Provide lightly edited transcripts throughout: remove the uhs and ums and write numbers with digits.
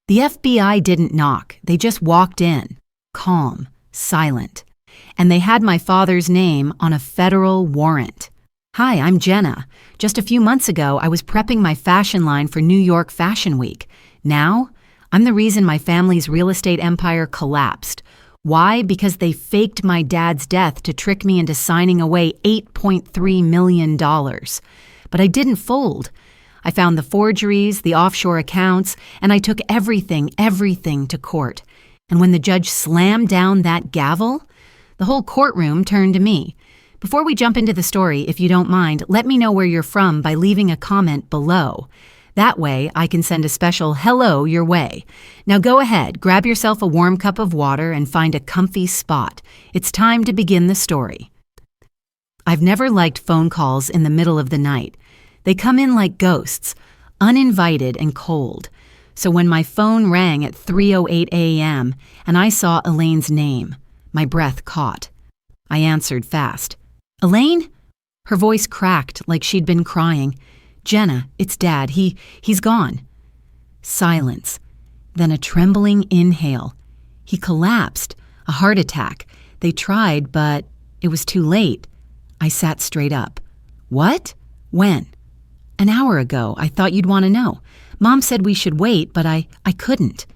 The FBI didn't knock, they just walked in, calm, silent. And they had my father's name on a federal warrant. "Hi, I'm Jenna. Just a few months ago, I was prepping my fashion line for New York Fashion Week. Now, I'm the reason my family's real estate empire collapsed. Why? Because they faked my dad's death to trick me into signing away $8.3 million. But I didn't fold. I found the forgeries, the offshore accounts, and I took everything to court. And when the judge slammed down that gavel, the whole courtroom turned to me. Before we jump into the story, if you don't mind, let me know where you're from by leaving a comment below. That way, I can send a special hello your way. Now go ahead, grab yourself a warm cup of water and find a comfy spot. It's time to begin the story. I've never liked phone calls in the middle of the night. They come in like ghosts, uninvited and cold. So when my phone rang at 3:08 a.m. and I saw Elaine's name, my breath caught. I answered fast. "Elaine?" Her voice cracked like she'd been crying. "Jenna, it's Dad. He's gone." Silence. Then a trembling inhale. He collapsed. A heart attack. They tried, but it was too late. I sat straight up. "What? When?" "An hour ago. I thought you'd want to know. Mom said we should wait, but I couldn't."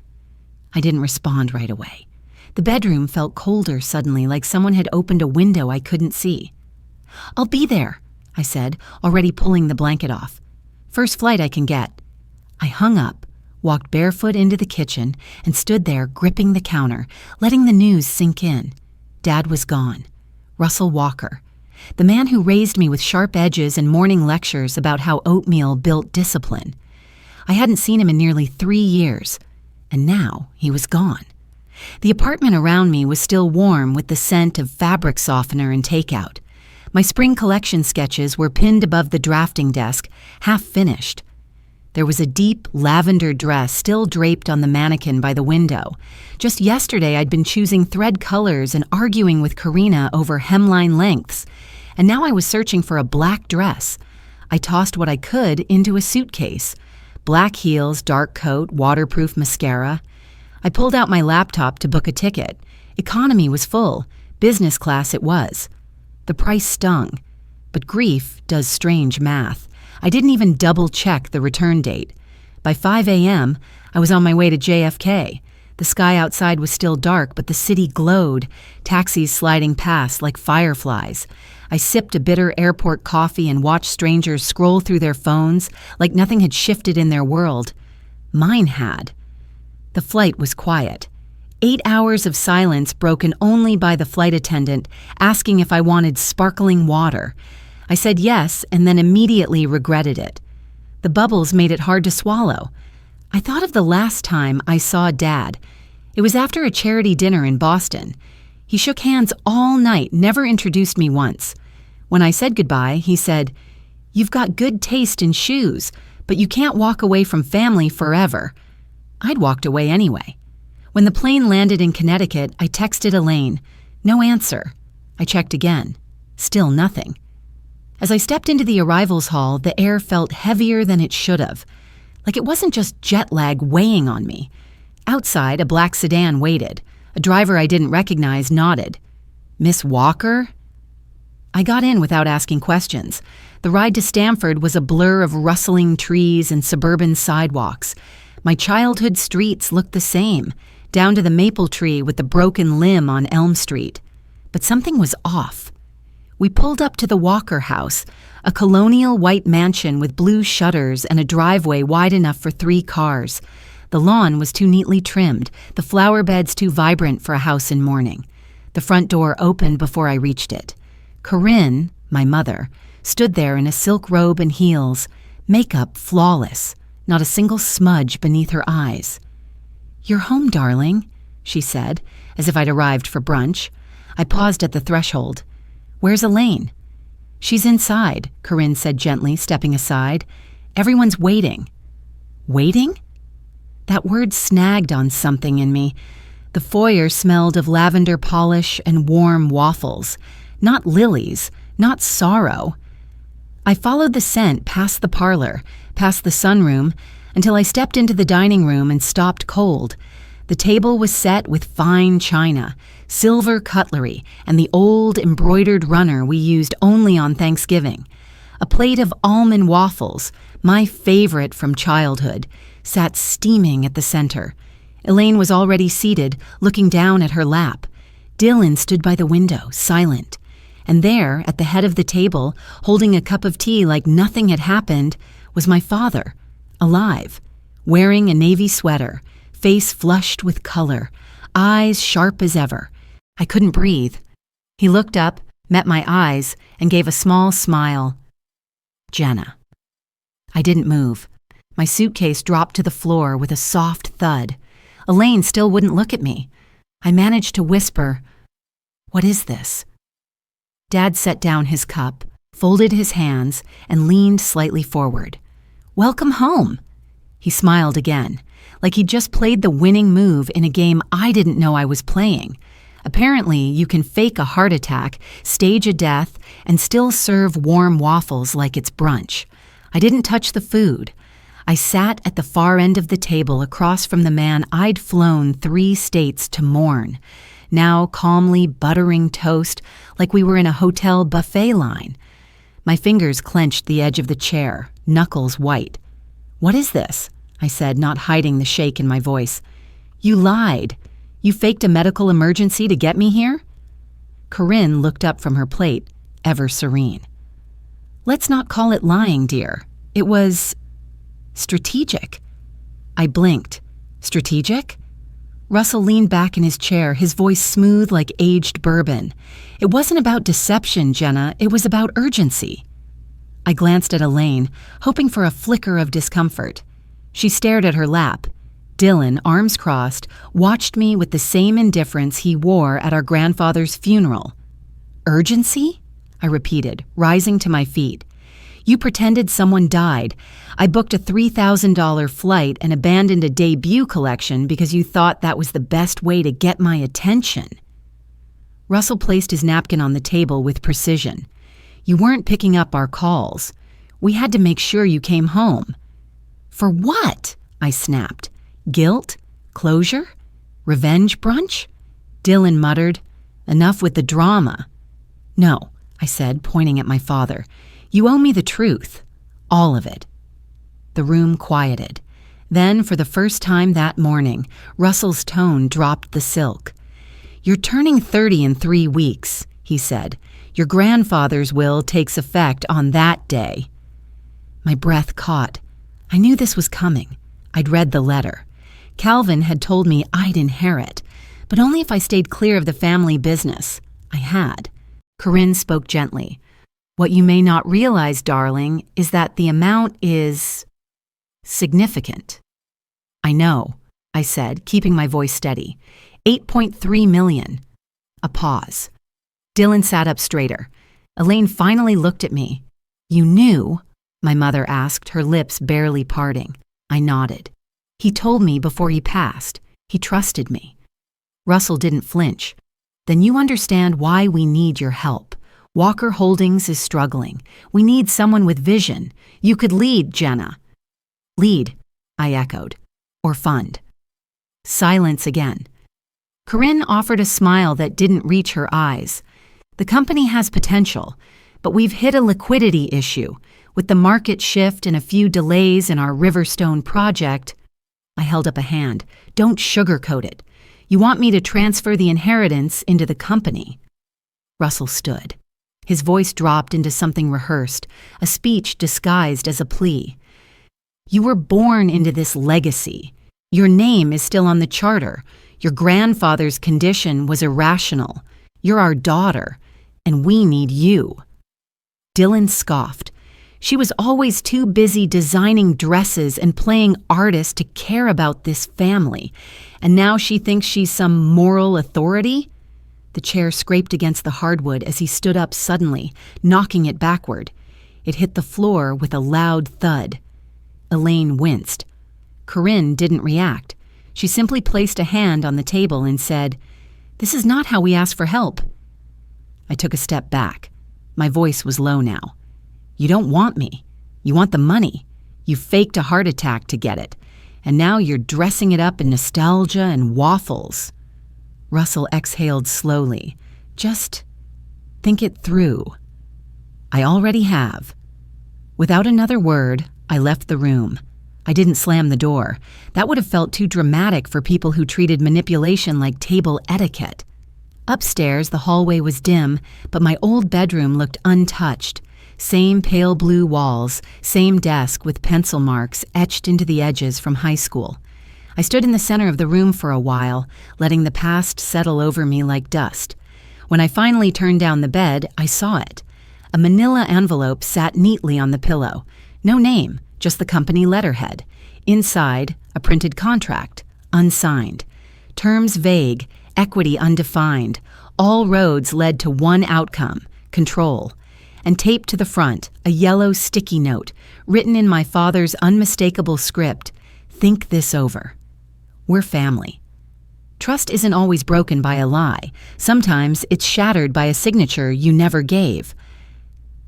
I didn't respond right away. The bedroom felt colder suddenly, like someone had opened a window I couldn't see. "I'll be there," I said, already pulling the blanket off. "First flight I can get." I hung up, walked barefoot into the kitchen, and stood there gripping the counter, letting the news sink in. Dad was gone. Russell Walker. The man who raised me with sharp edges and morning lectures about how oatmeal built discipline. I hadn't seen him in nearly 3 years, and now he was gone. The apartment around me was still warm with the scent of fabric softener and takeout. My spring collection sketches were pinned above the drafting desk, half finished. There was a deep lavender dress still draped on the mannequin by the window. Just yesterday I'd been choosing thread colors and arguing with Karina over hemline lengths, and now I was searching for a black dress. I tossed what I could into a suitcase. Black heels, dark coat, waterproof mascara. I pulled out my laptop to book a ticket. Economy was full. Business class it was. The price stung. But grief does strange math. I didn't even double-check the return date. By 5 a.m., I was on my way to JFK. The sky outside was still dark, but the city glowed, taxis sliding past like fireflies. I sipped a bitter airport coffee and watched strangers scroll through their phones like nothing had shifted in their world. Mine had. The flight was quiet. 8 hours of silence broken only by the flight attendant asking if I wanted sparkling water. I said yes and then immediately regretted it. The bubbles made it hard to swallow. I thought of the last time I saw Dad. It was after a charity dinner in Boston. He shook hands all night, never introduced me once. When I said goodbye, he said, "You've got good taste in shoes, but you can't walk away from family forever." I'd walked away anyway. When the plane landed in Connecticut, I texted Elaine. No answer. I checked again. Still nothing. As I stepped into the arrivals hall, the air felt heavier than it should have. Like it wasn't just jet lag weighing on me. Outside, a black sedan waited. A driver I didn't recognize nodded. "Miss Walker?" I got in without asking questions. The ride to Stamford was a blur of rustling trees and suburban sidewalks. My childhood streets looked the same, down to the maple tree with the broken limb on Elm Street. But something was off. We pulled up to the Walker house, a colonial white mansion with blue shutters and a driveway wide enough for 3 cars. The lawn was too neatly trimmed, the flower beds too vibrant for a house in mourning. The front door opened before I reached it. Corinne, my mother, stood there in a silk robe and heels, makeup flawless, not a single smudge beneath her eyes. "You're home, darling," she said, as if I'd arrived for brunch. I paused at the threshold. "Where's Elaine?" "She's inside," Corinne said gently, stepping aside. "Everyone's waiting." Waiting? That word snagged on something in me. The foyer smelled of lavender polish and warm waffles. Not lilies, not sorrow. I followed the scent past the parlor, past the sunroom, until I stepped into the dining room and stopped cold. The table was set with fine china, silver cutlery, and the old embroidered runner we used only on Thanksgiving. A plate of almond waffles, my favorite from childhood, sat steaming at the center. Elaine was already seated, looking down at her lap. Dylan stood by the window, silent. And there, at the head of the table, holding a cup of tea like nothing had happened, was my father, alive, wearing a navy sweater, face flushed with color, eyes sharp as ever. I couldn't breathe. He looked up, met my eyes, and gave a small smile. Jenna. I didn't move. My suitcase dropped to the floor with a soft thud. Elaine still wouldn't look at me. I managed to whisper, "What is this?" Dad set down his cup, folded his hands, and leaned slightly forward. "Welcome home." He smiled again, like he'd just played the winning move in a game I didn't know I was playing. Apparently, you can fake a heart attack, stage a death, and still serve warm waffles like it's brunch. I didn't touch the food. I sat at the far end of the table across from the man I'd flown 3 states to mourn, now calmly buttering toast like we were in a hotel buffet line. My fingers clenched the edge of the chair, knuckles white. "What is this?" I said, not hiding the shake in my voice. "You lied. You faked a medical emergency to get me here?" Corinne looked up from her plate, ever serene. "Let's not call it lying, dear. It was strategic." I blinked. Strategic? Russell leaned back in his chair, his voice smooth like aged bourbon. "It wasn't about deception, Jenna. It was about urgency." I glanced at Elaine, hoping for a flicker of discomfort. She stared at her lap. Dylan, arms crossed, watched me with the same indifference he wore at our grandfather's funeral. "Urgency?" I repeated, rising to my feet. "You pretended someone died. I booked a $3,000 flight and abandoned a debut collection because you thought that was the best way to get my attention." Russell placed his napkin on the table with precision. "You weren't picking up our calls. We had to make sure you came home." "For what?" I snapped. "Guilt? Closure? Revenge brunch?" Dylan muttered, "Enough with the drama." "No," I said, pointing at my father. "You owe me the truth. All of it." The room quieted. Then, for the first time that morning, Russell's tone dropped the silk. "You're turning 30 in 3 weeks," he said. "Your grandfather's will takes effect on that day." My breath caught. I knew this was coming. I'd read the letter. Calvin had told me I'd inherit, but only if I stayed clear of the family business. I had. Corinne spoke gently. "What you may not realize, darling, is that the amount is significant." "I know," I said, keeping my voice steady. 8.3 million. A pause. Dylan sat up straighter. Elaine finally looked at me. "You knew?" my mother asked, her lips barely parting. I nodded. "He told me before he passed. He trusted me." Russell didn't flinch. "Then you understand why we need your help. Walker Holdings is struggling. We need someone with vision. You could lead, Jenna." "Lead," I echoed. "Or fund." Silence again. Corinne offered a smile that didn't reach her eyes. "The company has potential, but we've hit a liquidity issue. With the market shift and a few delays in our Riverstone project." I held up a hand. "Don't sugarcoat it. You want me to transfer the inheritance into the company." Russell stood. His voice dropped into something rehearsed, a speech disguised as a plea. "You were born into this legacy. Your name is still on the charter. Your grandfather's condition was irrational. You're our daughter, and we need you." Dylan scoffed. "She was always too busy designing dresses and playing artist to care about this family, and now she thinks she's some moral authority?" The chair scraped against the hardwood as he stood up suddenly, knocking it backward. It hit the floor with a loud thud. Elaine winced. Corinne didn't react. She simply placed a hand on the table and said, "This is not how we ask for help." I took a step back. My voice was low now. "You don't want me. You want the money. You faked a heart attack to get it, and now you're dressing it up in nostalgia and waffles." Russell exhaled slowly. "Just think it through." "I already have." Without another word, I left the room. I didn't slam the door. That would have felt too dramatic for people who treated manipulation like table etiquette. Upstairs, the hallway was dim, but my old bedroom looked untouched. Same pale blue walls, same desk with pencil marks etched into the edges from high school. I stood in the center of the room for a while, letting the past settle over me like dust. When I finally turned down the bed, I saw it. A manila envelope sat neatly on the pillow. No name, just the company letterhead. Inside, a printed contract, unsigned. Terms vague, equity undefined. All roads led to one outcome, control. And taped to the front, a yellow sticky note, written in my father's unmistakable script, "Think this over. We're family." Trust isn't always broken by a lie. Sometimes it's shattered by a signature you never gave.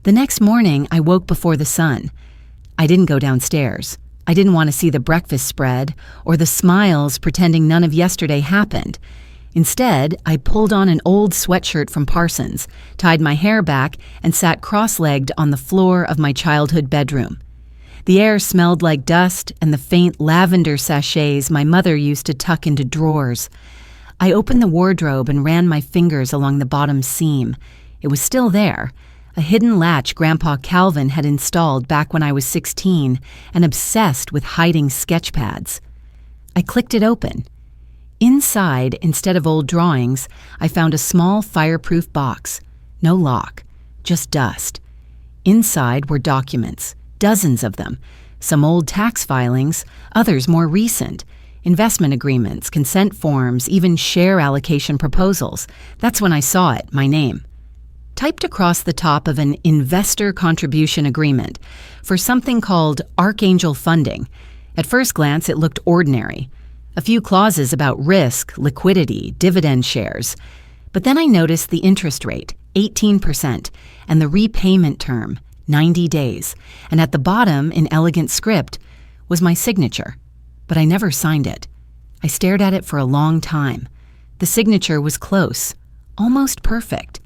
The next morning, I woke before the sun. I didn't go downstairs. I didn't want to see the breakfast spread or the smiles pretending none of yesterday happened. Instead, I pulled on an old sweatshirt from Parsons, tied my hair back, and sat cross-legged on the floor of my childhood bedroom. The air smelled like dust and the faint lavender sachets my mother used to tuck into drawers. I opened the wardrobe and ran my fingers along the bottom seam. It was still there, a hidden latch Grandpa Calvin had installed back when I was 16 and obsessed with hiding sketch pads. I clicked it open. Inside, instead of old drawings, I found a small fireproof box. No lock, just dust. Inside were documents, dozens of them, some old tax filings, others more recent, investment agreements, consent forms, even share allocation proposals. That's when I saw it, my name. Typed across the top of an investor contribution agreement for something called Archangel Funding. At first glance, it looked ordinary. A few clauses about risk, liquidity, dividend shares. But then I noticed the interest rate, 18%, and the repayment term, 90 days. And at the bottom, in elegant script, was my signature. But I never signed it. I stared at it for a long time. The signature was close, almost perfect.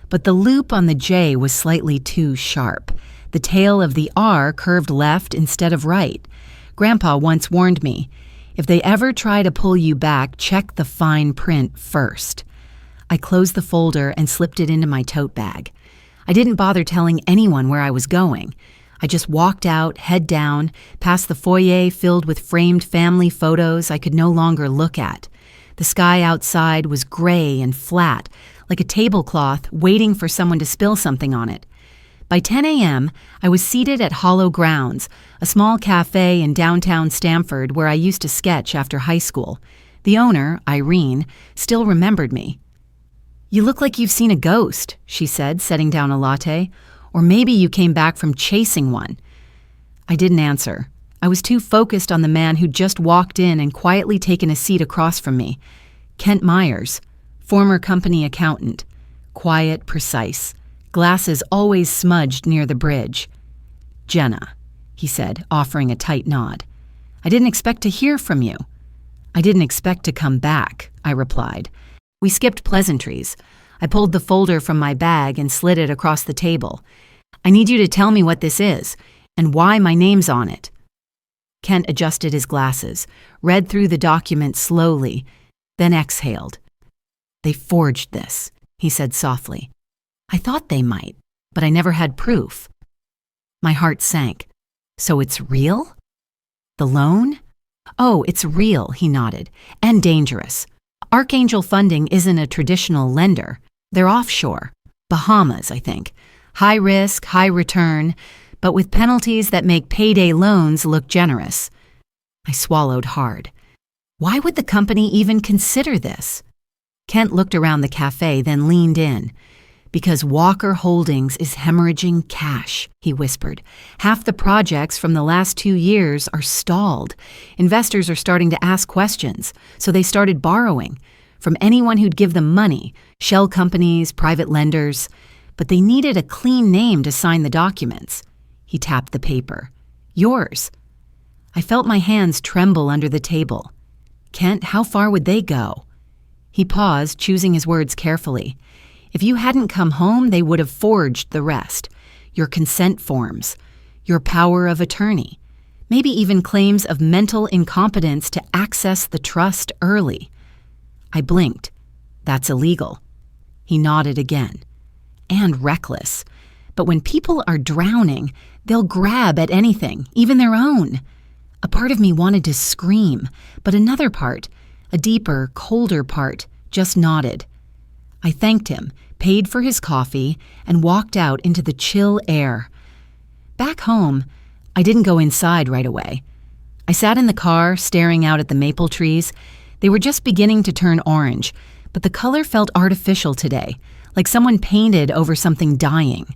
But the loop on the J was slightly too sharp. The tail of the R curved left instead of right. Grandpa once warned me, if they ever try to pull you back, check the fine print first. I closed the folder and slipped it into my tote bag. I didn't bother telling anyone where I was going. I just walked out, head down, past the foyer filled with framed family photos I could no longer look at. The sky outside was gray and flat, like a tablecloth waiting for someone to spill something on it. By 10 a.m., I was seated at Hollow Grounds, a small cafe in downtown Stamford where I used to sketch after high school. The owner, Irene, still remembered me. "You look like you've seen a ghost," she said, setting down a latte. "Or maybe you came back from chasing one." I didn't answer. I was too focused on the man who'd just walked in and quietly taken a seat across from me. Kent Myers, former company accountant. Quiet, precise. Glasses always smudged near the bridge. "Jenna," he said, offering a tight nod. "I didn't expect to hear from you." "I didn't expect to come back," I replied. We skipped pleasantries. I pulled the folder from my bag and slid it across the table. "I need you to tell me what this is, and why my name's on it." Kent adjusted his glasses, read through the document slowly, then exhaled. "They forged this," he said softly. "I thought they might, but I never had proof." My heart sank. "So it's real? The loan?" "Oh, it's real," he nodded, "and dangerous. Archangel Funding isn't a traditional lender. They're offshore. Bahamas, I think. High risk, high return, but with penalties that make payday loans look generous." I swallowed hard. Why would the company even consider this? Kent looked around the cafe, then leaned in. "Because Walker Holdings is hemorrhaging cash," he whispered. "Half the projects from the last 2 years are stalled. Investors are starting to ask questions, so they started borrowing from anyone who'd give them money, shell companies, private lenders. But they needed a clean name to sign the documents." He tapped the paper. "Yours. I felt my hands tremble under the table. Kent, how far would they go? He paused, choosing his words carefully. If you hadn't come home, they would have forged the rest. Your consent forms, your power of attorney, maybe even claims of mental incompetence to access the trust early. I blinked. That's illegal. He nodded again. And reckless. But when people are drowning, they'll grab at anything, even their own. A part of me wanted to scream, but another part, a deeper, colder part, just nodded. I thanked him, paid for his coffee, and walked out into the chill air. Back home, I didn't go inside right away. I sat in the car, staring out at the maple trees. They were just beginning to turn orange, but the color felt artificial today, like someone painted over something dying.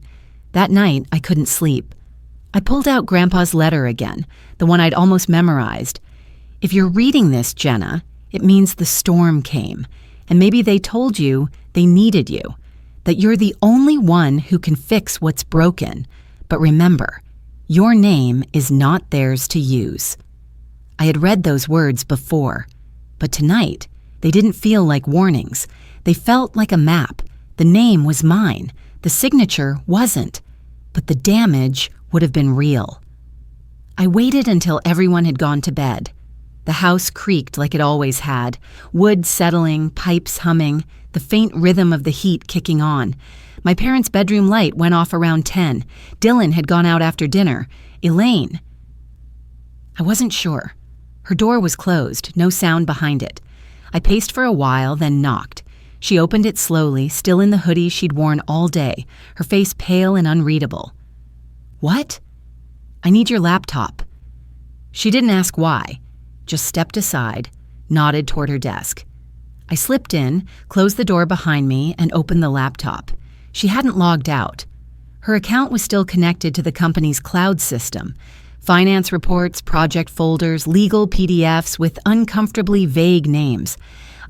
That night, I couldn't sleep. I pulled out Grandpa's letter again, the one I'd almost memorized. If you're reading this, Jenna, it means the storm came, and maybe they told you they needed you, that you're the only one who can fix what's broken. But remember, your name is not theirs to use. I had read those words before, but tonight, they didn't feel like warnings. They felt like a map. The name was mine. The signature wasn't. But the damage would have been real. I waited until everyone had gone to bed. The house creaked like it always had, wood settling, pipes humming, the faint rhythm of the heat kicking on. My parents' bedroom light went off around 10. Dylan had gone out after dinner. Elaine. I wasn't sure. Her door was closed, no sound behind it. I paced for a while, then knocked. She opened it slowly, still in the hoodie she'd worn all day, her face pale and unreadable. What? I need your laptop. She didn't ask why, just stepped aside, nodded toward her desk. I slipped in, closed the door behind me, and opened the laptop. She hadn't logged out. Her account was still connected to the company's cloud system. Finance reports, project folders, legal PDFs with uncomfortably vague names.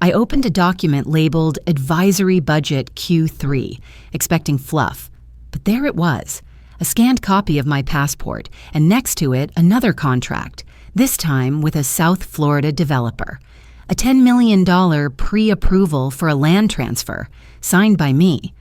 I opened a document labeled Advisory Budget Q3, expecting fluff. But there it was, a scanned copy of my passport, and next to it, another contract, this time with a South Florida developer. A $10 million pre-approval for a land transfer, signed by me.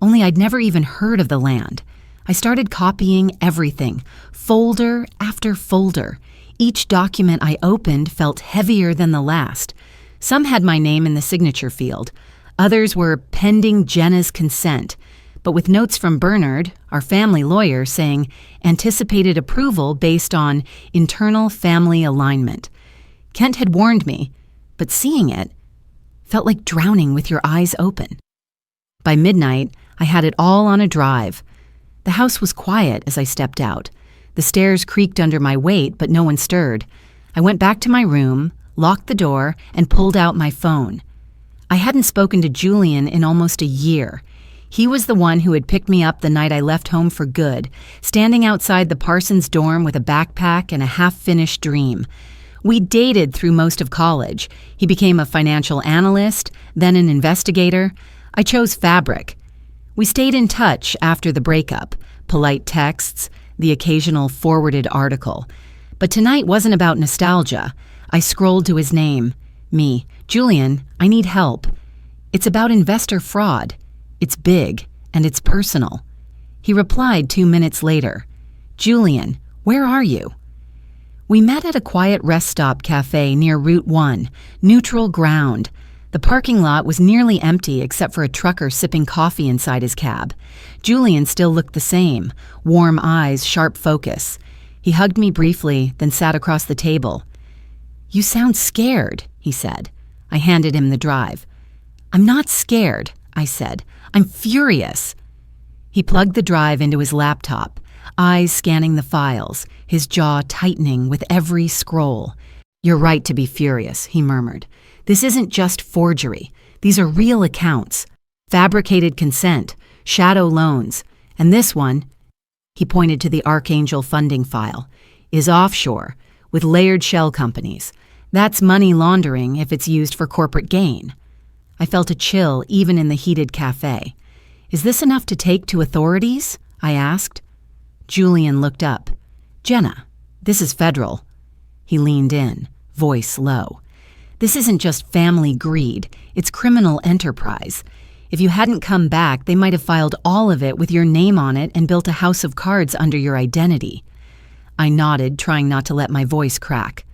Only I'd never even heard of the land. I started copying everything, folder after folder. Each document I opened felt heavier than the last. Some had my name in the signature field. Others were pending Jenna's consent, but with notes from Bernard, our family lawyer, saying anticipated approval based on internal family alignment. Kent had warned me, but seeing it felt like drowning with your eyes open. By midnight, I had it all on a drive. The house was quiet as I stepped out. The stairs creaked under my weight, but no one stirred. I went back to my room, locked the door, and pulled out my phone. I hadn't spoken to Julian in almost a year. He was the one who had picked me up the night I left home for good, standing outside the Parsons dorm with a backpack and a half-finished dream. We dated through most of college. He became a financial analyst, then an investigator. I chose fabric. We stayed in touch after the breakup, polite texts, the occasional forwarded article. But tonight wasn't about nostalgia. I scrolled to his name. Me. Julian, I need help. It's about investor fraud. It's big, and it's personal. He replied 2 minutes later. Julian, where are you? We met at a quiet rest stop cafe near Route 1, neutral ground. The parking lot was nearly empty except for a trucker sipping coffee inside his cab. Julian still looked the same, warm eyes, sharp focus. He hugged me briefly, then sat across the table. You sound scared, he said. I handed him the drive. I'm not scared, I said. I'm furious. He plugged the drive into his laptop, eyes scanning the files, his jaw tightening with every scroll. You're right to be furious, he murmured. This isn't just forgery. These are real accounts. Fabricated consent, shadow loans, and this one, he pointed to the Archangel funding file, is offshore, with layered shell companies. That's money laundering if it's used for corporate gain. I felt a chill even in the heated cafe. Is this enough to take to authorities? I asked. Julian looked up. Jenna, this is federal. He leaned in, voice low. "This isn't just family greed, it's criminal enterprise. If you hadn't come back, they might have filed all of it with your name on it and built a house of cards under your identity." I nodded, trying not to let my voice crack.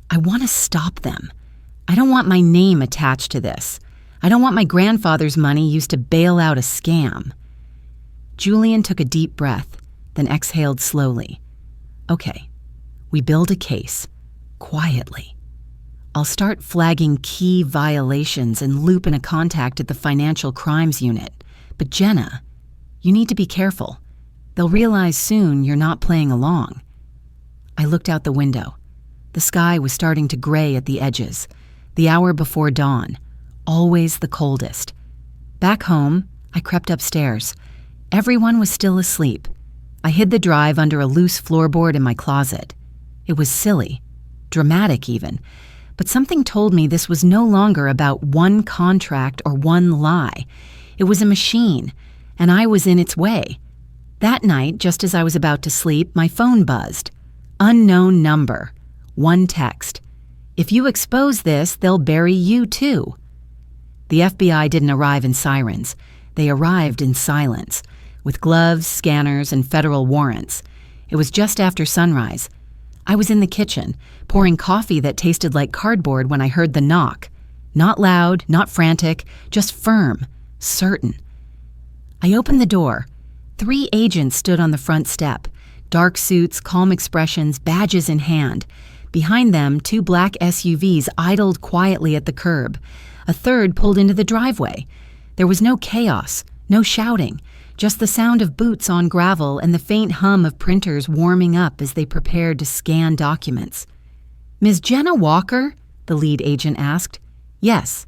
"I want to stop them. I don't want my name attached to this. I don't want my grandfather's money used to bail out a scam." Julian took a deep breath, then exhaled slowly. "Okay, we build a case, quietly. I'll start flagging key violations and loop in a contact at the Financial Crimes Unit. But Jenna, you need to be careful. They'll realize soon you're not playing along." I looked out the window. The sky was starting to gray at the edges, the hour before dawn, always the coldest. Back home, I crept upstairs. Everyone was still asleep. I hid the drive under a loose floorboard in my closet. It was silly, dramatic even, but something told me this was no longer about one contract or one lie. It was a machine, and I was in its way. That night, just as I was about to sleep, my phone buzzed. Unknown number. One text. "If you expose this, they'll bury you too." The FBI didn't arrive in sirens. They arrived in silence, with gloves, scanners, and federal warrants. It was just after sunrise. I was in the kitchen, pouring coffee that tasted like cardboard when I heard the knock. Not loud, not frantic, just firm, certain. I opened the door. 3 agents stood on the front step. Dark suits, calm expressions, badges in hand. Behind them, 2 black SUVs idled quietly at the curb. A third pulled into the driveway. There was no chaos, no shouting, just the sound of boots on gravel and the faint hum of printers warming up as they prepared to scan documents. "Ms. Jenna Walker?" the lead agent asked. "Yes."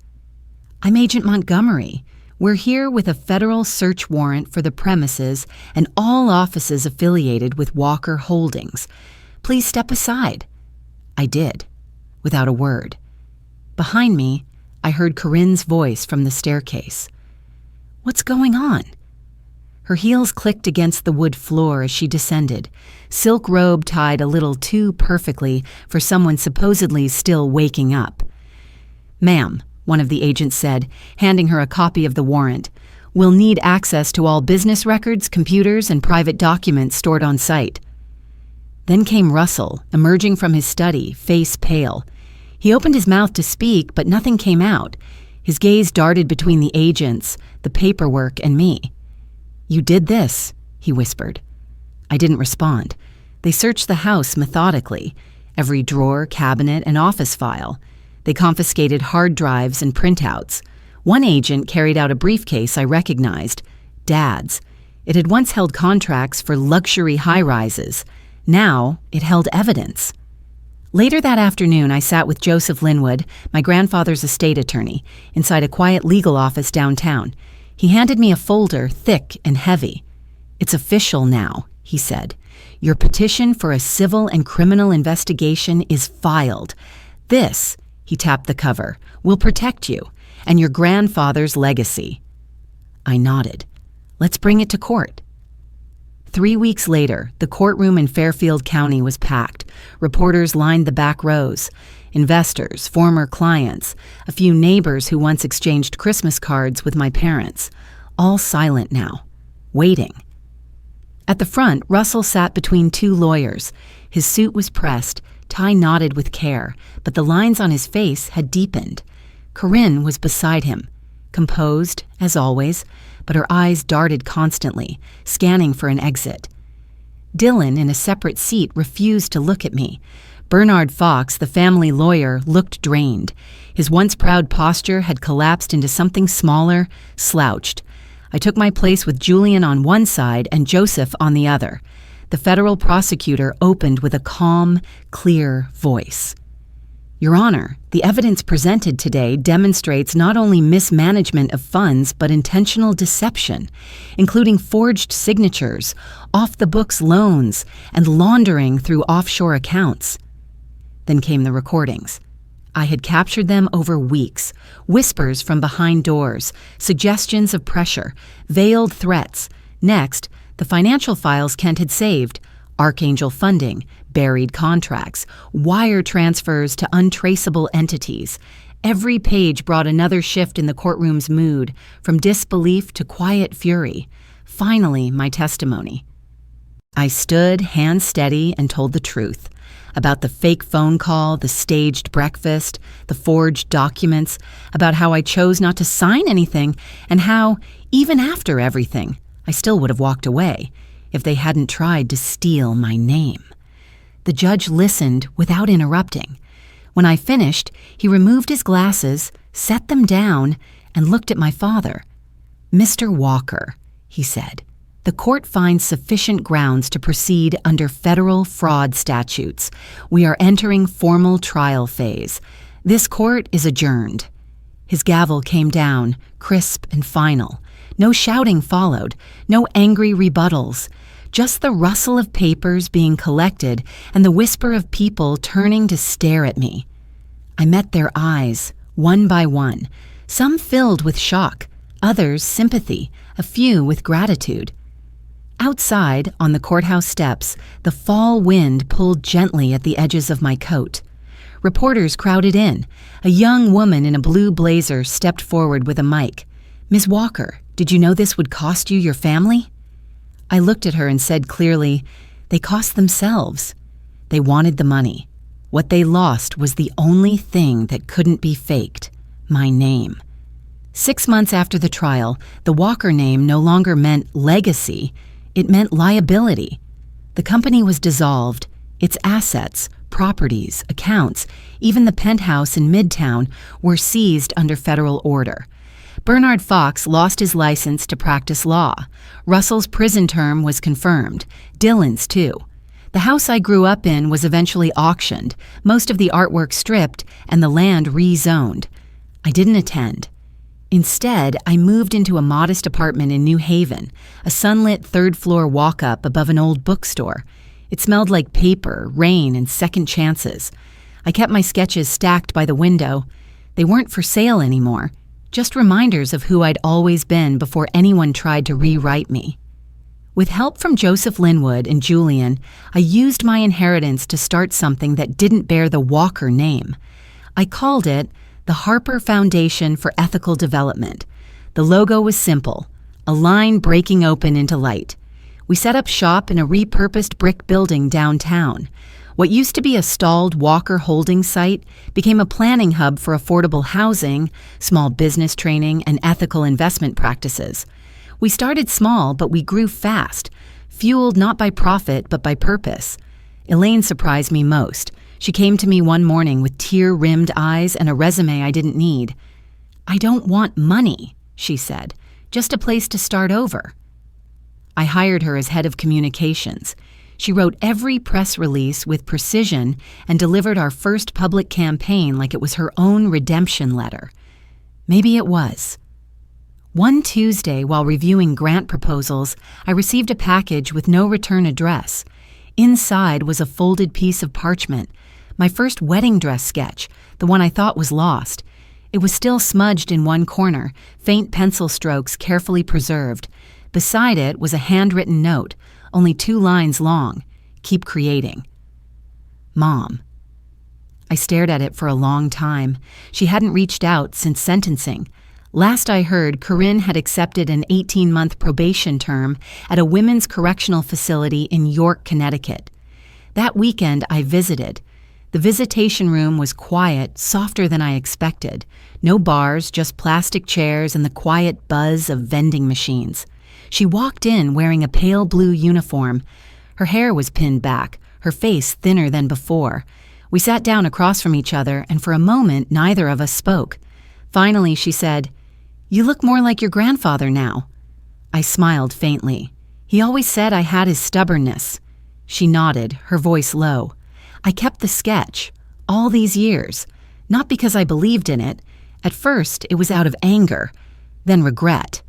"I'm Agent Montgomery. We're here with a federal search warrant for the premises and all offices affiliated with Walker Holdings. Please step aside." I did, without a word. Behind me, I heard Corinne's voice from the staircase. "What's going on?" Her heels clicked against the wood floor as she descended, silk robe tied a little too perfectly for someone supposedly still waking up. "Ma'am," one of the agents said, handing her a copy of the warrant, "we'll need access to all business records, computers, and private documents stored on site." Then came Russell, emerging from his study, face pale. He opened his mouth to speak, but nothing came out. His gaze darted between the agents, the paperwork, and me. "You did this," he whispered. I didn't respond. They searched the house methodically, every drawer, cabinet, and office file. They confiscated hard drives and printouts. One agent carried out a briefcase I recognized. Dad's. It had once held contracts for luxury high-rises. Now it held evidence. Later that afternoon, I sat with Joseph Linwood, my grandfather's estate attorney, inside a quiet legal office downtown. He handed me a folder, thick and heavy. "It's official now," he said. "Your petition for a civil and criminal investigation is filed. This," he tapped the cover, "will protect you and your grandfather's legacy." I nodded. "Let's bring it to court." 3 weeks later, the courtroom in Fairfield County was packed. Reporters lined the back rows. Investors, former clients, a few neighbors who once exchanged Christmas cards with my parents. All silent now, waiting. At the front, Russell sat between 2 lawyers. His suit was pressed, tie knotted with care, but the lines on his face had deepened. Corinne was beside him, composed, as always, but her eyes darted constantly, scanning for an exit. Dylan, in a separate seat, refused to look at me. Bernard Fox, the family lawyer, looked drained. His once proud posture had collapsed into something smaller, slouched. I took my place with Julian on one side and Joseph on the other. The federal prosecutor opened with a calm, clear voice. "Your Honor, the evidence presented today demonstrates not only mismanagement of funds but intentional deception, including forged signatures, off-the-books loans, and laundering through offshore accounts." Then came the recordings. I had captured them over weeks, whispers from behind doors, suggestions of pressure, veiled threats. Next, the financial files Kent had saved, Archangel funding, buried contracts, wire transfers to untraceable entities. Every page brought another shift in the courtroom's mood, from disbelief to quiet fury. Finally, my testimony. I stood, hands steady, and told the truth. About the fake phone call, the staged breakfast, the forged documents, about how I chose not to sign anything, and how, even after everything, I still would have walked away if they hadn't tried to steal my name. The judge listened without interrupting. When I finished, he removed his glasses, set them down, and looked at my father. "Mr. Walker," he said, "the court finds sufficient grounds to proceed under federal fraud statutes. We are entering formal trial phase. This court is adjourned." His gavel came down, crisp and final. No shouting followed, no angry rebuttals. Just the rustle of papers being collected and the whisper of people turning to stare at me. I met their eyes, one by one, some filled with shock, others sympathy, a few with gratitude. Outside, on the courthouse steps, the fall wind pulled gently at the edges of my coat. Reporters crowded in. A young woman in a blue blazer stepped forward with a mic. "Ms. Walker, did you know this would cost you your family?" I looked at her and said clearly, "They cost themselves. They wanted the money. What they lost was the only thing that couldn't be faked, my name." 6 months after the trial, the Walker name no longer meant legacy, it meant liability. The company was dissolved. Its assets, properties, accounts, even the penthouse in Midtown were seized under federal order. Bernard Fox lost his license to practice law. Russell's prison term was confirmed. Dylan's, too. The house I grew up in was eventually auctioned, most of the artwork stripped, and the land rezoned. I didn't attend. Instead, I moved into a modest apartment in New Haven, a sunlit third-floor walk-up above an old bookstore. It smelled like paper, rain, and second chances. I kept my sketches stacked by the window. They weren't for sale anymore. Just reminders of who I'd always been before anyone tried to rewrite me. With help from Joseph Linwood and Julian, I used my inheritance to start something that didn't bear the Walker name. I called it the Harper Foundation for Ethical Development. The logo was simple, a line breaking open into light. We set up shop in a repurposed brick building downtown. What used to be a stalled Walker holding site became a planning hub for affordable housing, small business training, and ethical investment practices. We started small, but we grew fast, fueled not by profit, but by purpose. Elaine surprised me most. She came to me one morning with tear-rimmed eyes and a resume I didn't need. "I don't want money," she said, "just a place to start over." I hired her as head of communications. She wrote every press release with precision and delivered our first public campaign like it was her own redemption letter. Maybe it was. One Tuesday, while reviewing grant proposals, I received a package with no return address. Inside was a folded piece of parchment, my first wedding dress sketch, the one I thought was lost. It was still smudged in one corner, faint pencil strokes carefully preserved. Beside it was a handwritten note, only 2 lines long. "Keep creating. Mom." I stared at it for a long time. She hadn't reached out since sentencing. Last I heard, Corinne had accepted an 18-month probation term at a women's correctional facility in York, Connecticut. That weekend, I visited. The visitation room was quiet, softer than I expected. No bars, just plastic chairs and the quiet buzz of vending machines. She walked in wearing a pale blue uniform. Her hair was pinned back, her face thinner than before. We sat down across from each other, and for a moment, neither of us spoke. Finally, she said, "You look more like your grandfather now." I smiled faintly. He always said I had his stubbornness. She nodded, her voice low. I kept the sketch, all these years, not because I believed in it. At first, it was out of anger, then regret.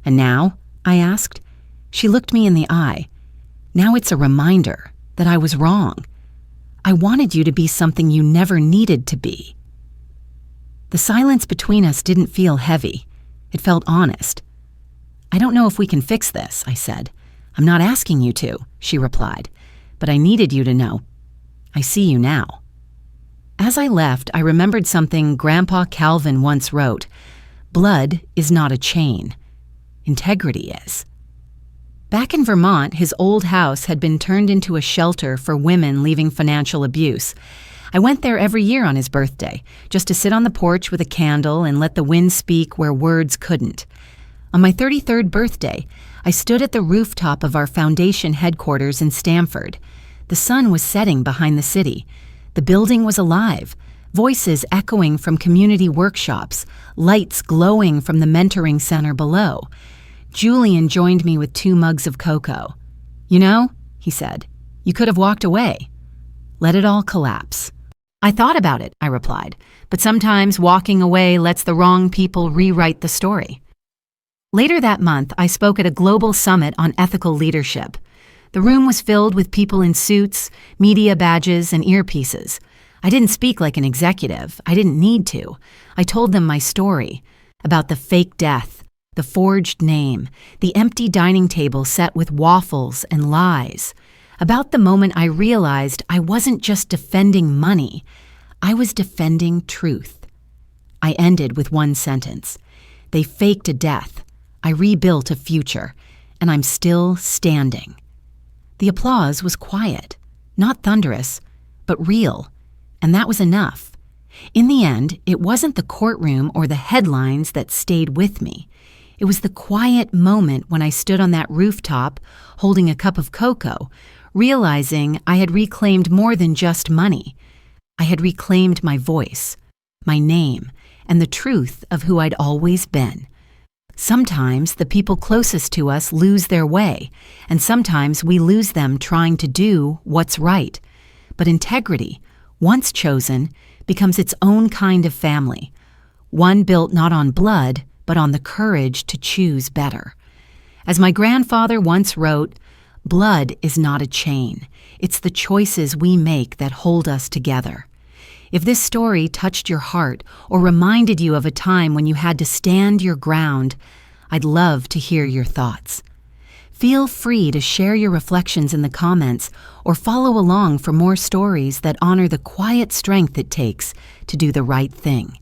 "And now?" I asked. She looked me in the eye. "Now it's a reminder that I was wrong. I wanted you to be something you never needed to be." The silence between us didn't feel heavy. It felt honest. "I don't know if we can fix this," I said. "I'm not asking you to," she replied. but I needed you to know. I see you now." As I left, I remembered something Grandpa Calvin once wrote: "Blood is not a chain. Integrity is." Back in Vermont, his old house had been turned into a shelter for women leaving financial abuse. I went there every year on his birthday, just to sit on the porch with a candle and let the wind speak where words couldn't. On my 33rd birthday, I stood at the rooftop of our foundation headquarters in Stamford. The sun was setting behind the city. The building was alive, voices echoing from community workshops, lights glowing from the mentoring center below. Julian joined me with 2 mugs of cocoa. "You know," he said, "you could have walked away. Let it all collapse." "I thought about it," I replied, "but sometimes walking away lets the wrong people rewrite the story." Later that month, I spoke at a global summit on ethical leadership. The room was filled with people in suits, media badges, and earpieces. I didn't speak like an executive. I didn't need to. I told them my story about the fake death, the forged name, the empty dining table set with waffles and lies, about the moment I realized I wasn't just defending money, I was defending truth. I ended with one sentence: "They faked a death. I rebuilt a future, and I'm still standing." The applause was quiet, not thunderous, but real, and that was enough. In the end, it wasn't the courtroom or the headlines that stayed with me. It was the quiet moment when I stood on that rooftop, holding a cup of cocoa, realizing I had reclaimed more than just money. I had reclaimed my voice, my name, and the truth of who I'd always been. Sometimes the people closest to us lose their way, and sometimes we lose them trying to do what's right. But integrity, once chosen, becomes its own kind of family, one built not on blood, but on the courage to choose better. As my grandfather once wrote, "Blood is not a chain. It's the choices we make that hold us together." If this story touched your heart or reminded you of a time when you had to stand your ground, I'd love to hear your thoughts. Feel free to share your reflections in the comments or follow along for more stories that honor the quiet strength it takes to do the right thing.